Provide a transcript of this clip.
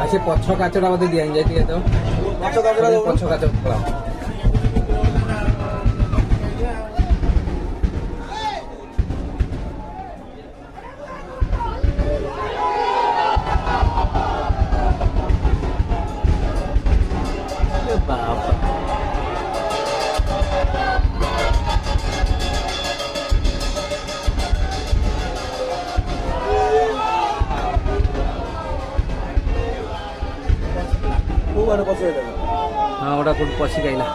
আচ্ছা পছ কাচটা মধ্যে দিয়ে যাই ঠিক আছে পছ কাচ বাবা খুব ভালো পছন্দ। হ্যাঁ ওটা কোন পছি গাইলা